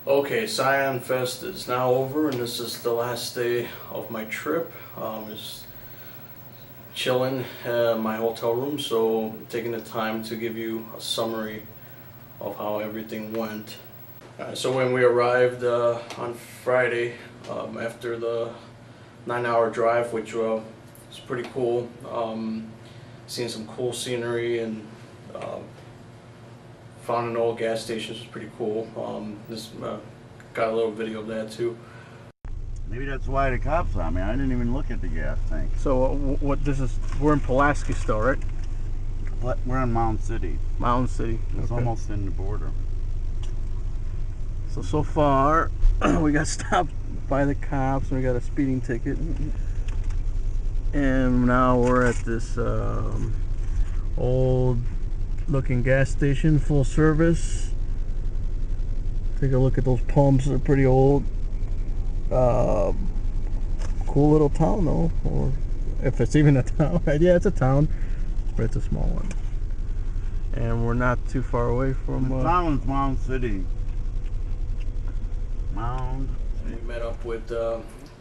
Okay, Scion Fest is now over, and this is the last day of my trip. Just chilling in my hotel room, so taking the time to give you a summary of how everything went. So when we arrived on Friday, after the 9-hour drive, which was pretty cool, seeing some cool scenery and found an old gas station, which was pretty cool. This got a little video of that too. Maybe that's why the cops on me. I didn't even look at the gas tank. So what this is, we're in Pulaski still, right? We're in Mountain City. Mountain City. It's okay. almost in the border. So far, we got stopped by the cops and we got a speeding ticket. And now we're at this old looking gas station, full service. Take a look at those pumps, they're pretty old. Cool little town though, or if it's even a town. Yeah, it's a town, but it's a small one. And we're not too far away from The town's Mountain City. We met up with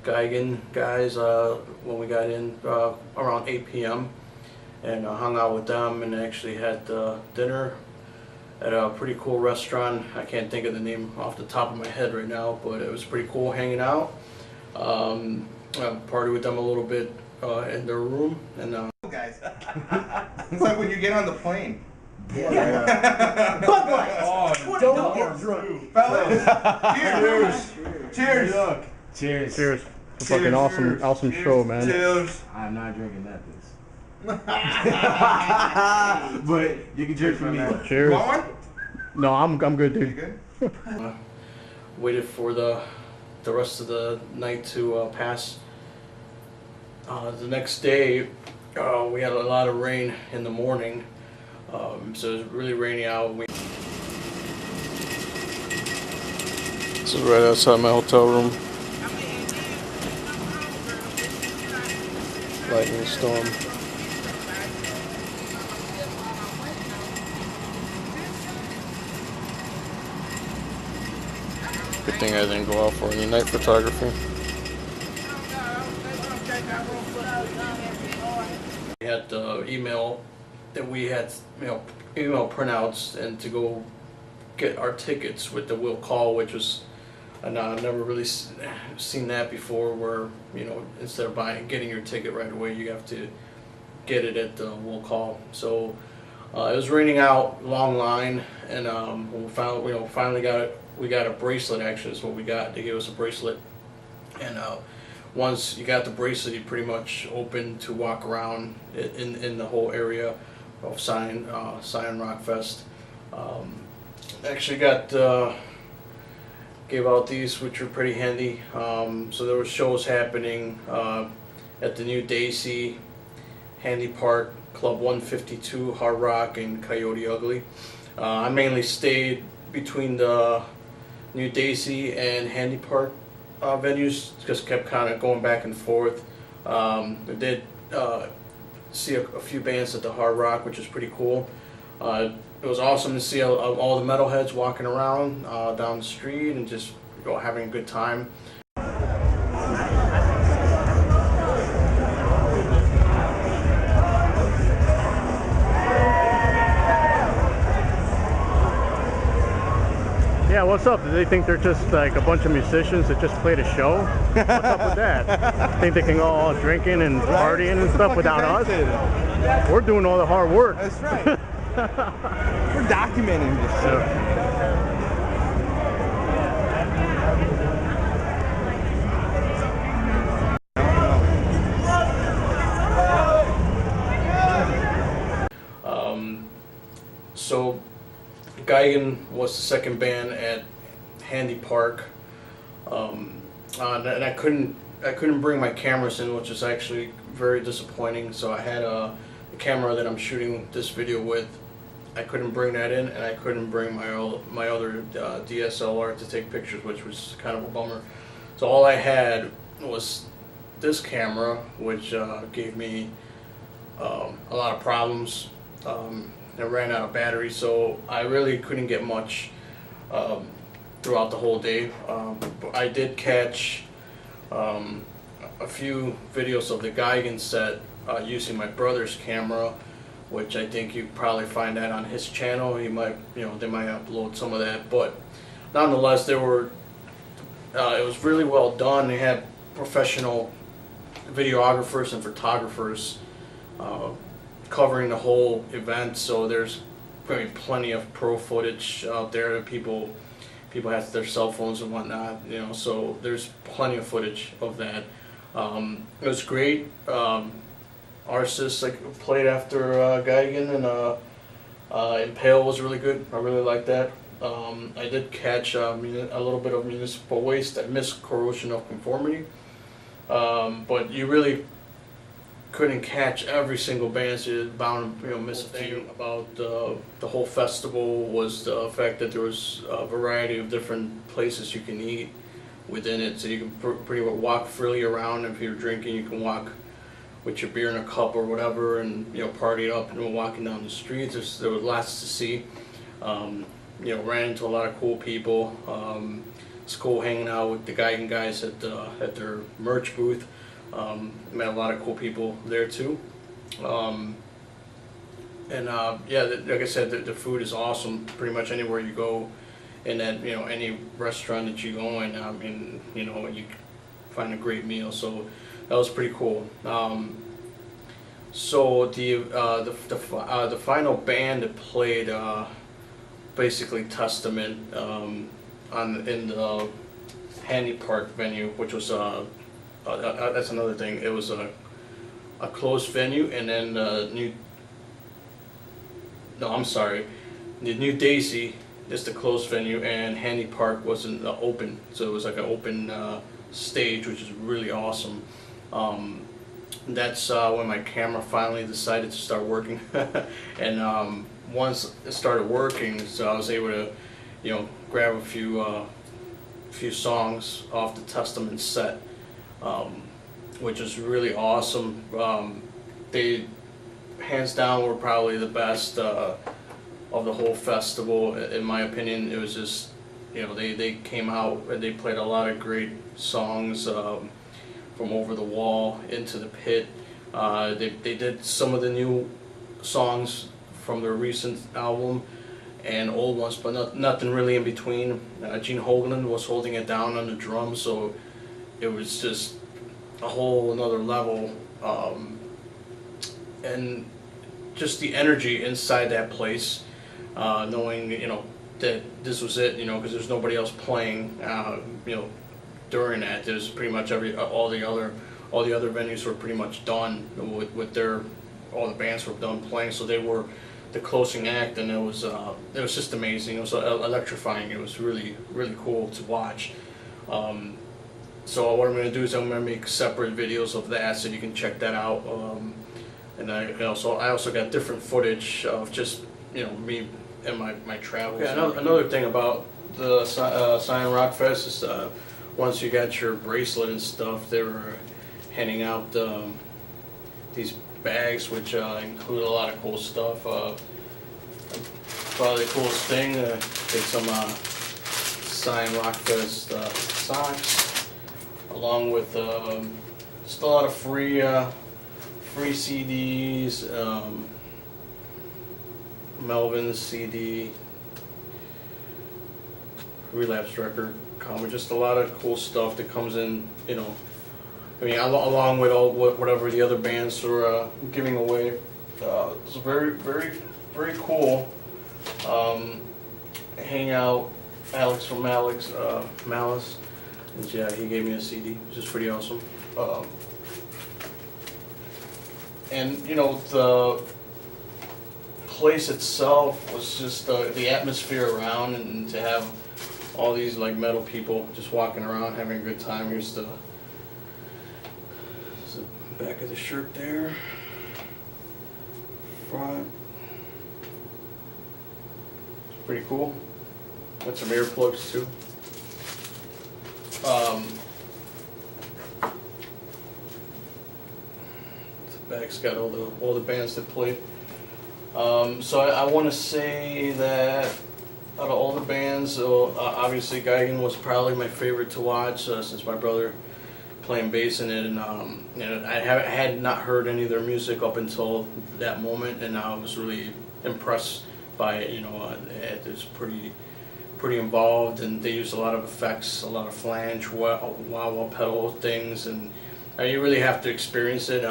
Geigen guys when we got in around 8 p.m. and hung out with them, and actually had dinner at a pretty cool restaurant. I can't think of the name off the top of my head right now, but it was pretty cool hanging out. Party with them a little bit in their room, and guys, it's like when you get on the plane. Yeah. Bud Light. Oh, don't get drunk, fellas. Cheers. Cheers. Cheers. It's a fucking awesome show, man. Cheers. I'm not drinking that this. But you can drink from me. Cheers. Want one? No, I'm good, You dude. good? waited for the rest of the night to pass. The next day, we had a lot of rain in the morning, so it was really rainy out. This is right outside my hotel room. Lightning storm. Good thing I didn't go out for any night photography. We had the email that we had, email printouts, and to go get our tickets with the will call, which was, I've never really seen that before, where instead of getting your ticket right away, you have to get it at the will call. So it was raining out, long line, and we finally got it. We got a bracelet. Actually, is what we got. They gave us a bracelet, and once you got the bracelet, you pretty much open to walk around in the whole area of Scion Rock Fest. Actually gave out these, which were pretty handy. So there were shows happening at the New Daisy, Handy Park, Club 152, Hard Rock, and Coyote Ugly. I mainly stayed between the New Daisy and Handy Park venues, just kept kind of going back and forth. I did see a few bands at the Hard Rock, which is pretty cool. It was awesome to see all the metalheads walking around down the street and just having a good time. Yeah, what's up? Do they think they're just like a bunch of musicians that just played a show? What's up with that? Think they can go all drinking and partying and stuff without us? We're doing all the hard work. That's right. We're documenting this shit. So Geigen was the second band at Handy Park, and I couldn't bring my cameras in, which is actually very disappointing. So I had the camera that I'm shooting this video with. I couldn't bring that in, and I couldn't bring my other DSLR to take pictures, which was kind of a bummer. So all I had was this camera, which gave me a lot of problems. It ran out of battery, so I really couldn't get much throughout the whole day. But I did catch a few videos of the Geigen set using my brother's camera, which I think you probably find that on his channel. He might, they might upload some of that, but nonetheless, they were. It was really well done. They had professional videographers and photographers covering the whole event. So there's probably plenty of pro footage out there that people have their cell phones and whatnot. So there's plenty of footage of that. It was great. Arsis played after Geigen, and Impale was really good. I really liked that. I did catch a little bit of Municipal Waste. I missed Corrosion of Conformity, but you really couldn't catch every single band, so you're bound to miss a few. About the whole festival was the fact that there was a variety of different places you can eat within it, so you can pretty well walk freely around. If you're drinking, you can walk with your beer in a cup or whatever, and party it up. And walking down the streets, there was lots to see. Ran into a lot of cool people. It's cool hanging out with the Geigen guys at their merch booth. Met a lot of cool people there too. Like I said, the food is awesome. Pretty much anywhere you go, in that any restaurant that you go in, you find a great meal. So that was pretty cool. So the final band that played. Basically Testament in the Handy Park venue, which was that's another thing. It was a closed venue, and then the New Daisy is the closed venue, and Handy Park wasn't open, so it was like an open stage, which is really awesome. That's when my camera finally decided to start working, and once it started working, so I was able to, grab a few songs off the Testament set, which is really awesome. They, hands down, were probably the best of the whole festival, in my opinion. It was just, they came out and they played a lot of great songs, from Over the Wall, Into the Pit. They did some of the new songs from their recent album and old ones, but nothing really in between. Gene Hoglan was holding it down on the drums, so it was just a whole another level. And just the energy inside that place, knowing that this was it, because there's nobody else playing, during that. There's pretty much all the other venues were pretty much done with all the bands were done playing, so they were the closing act, and it was just amazing. It was electrifying. It was really, really cool to watch. So what I'm going to do is I'm going to make separate videos of that, so you can check that out. And I also got different footage of just me and my travels. Yeah, another thing about the Scion Rock Fest is once you got your bracelet and stuff, they were handing out these bags, which include a lot of cool stuff. Probably the coolest thing, get some Scion Rock Fest socks, along with just a lot of free CDs, Melvin's CD, Relapse record, just a lot of cool stuff that comes in, along with whatever the other bands are giving away. It's very, very, very cool. Hang out, Alex from Malice, and yeah, he gave me a CD, which is pretty awesome. And the place itself was just the atmosphere around, and to have all these metal people just walking around having a good time. Here's the back of the shirt there, front. It's pretty cool. Got some earplugs too. The back's got all the bands that played. So I want to say that out of all the bands, obviously Geigen was probably my favorite to watch since my brother playing bass in it, and I had not heard any of their music up until that moment, and I was really impressed by it. It's pretty involved, and they used a lot of effects, a lot of flange, wah pedal things, and you really have to experience it.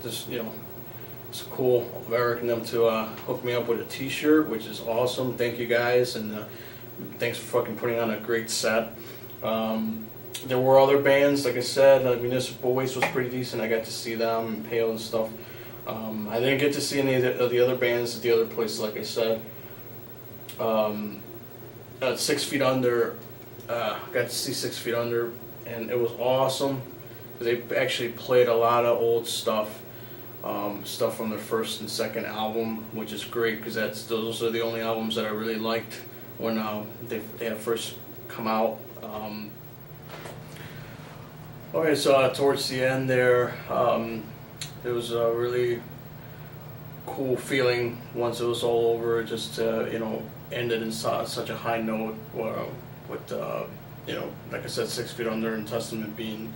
It's cool of Eric and them to hook me up with a t-shirt, which is awesome. Thank you guys, and thanks for fucking putting on a great set. There were other bands, like I said, Municipal Waste was pretty decent. I got to see them, and Pale and stuff. I didn't get to see any of the other bands at the other places, like I said. 6 Feet Under, got to see 6 Feet Under, and it was awesome. They actually played a lot of old stuff. Stuff from their first and second album, which is great because those are the only albums that I really liked when they had first come out. Okay, so towards the end there, it was a really cool feeling once it was all over. It just ended in such a high note. With like I said, 6 Feet Under and Testament being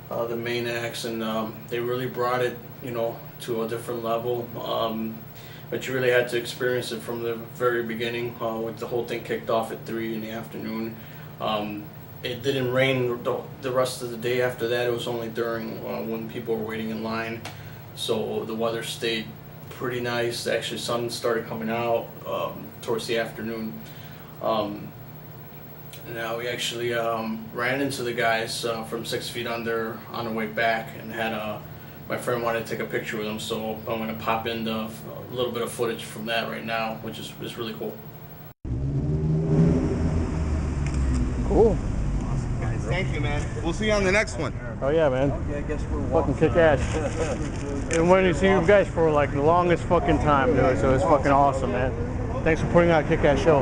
the main acts, and they really brought it to a different level, but you really had to experience it from the very beginning. With the whole thing kicked off at 3 in the afternoon. It didn't rain the rest of the day after that. It was only during when people were waiting in line, so the weather stayed pretty nice. Actually, sun started coming out towards the afternoon. Now we actually ran into the guys from 6 Feet Under on the way back, and had my friend wanted to take a picture with them, so I'm going to pop in a little bit of footage from that right now, which is really cool. Cool. Guys, thank you, man. We'll see you on the next one. Oh yeah, man. Okay, I guess we're Fucking kick ass. And when you see you guys for like the longest fucking time, dude, so it's fucking awesome, man. Thanks for putting on a kick ass show.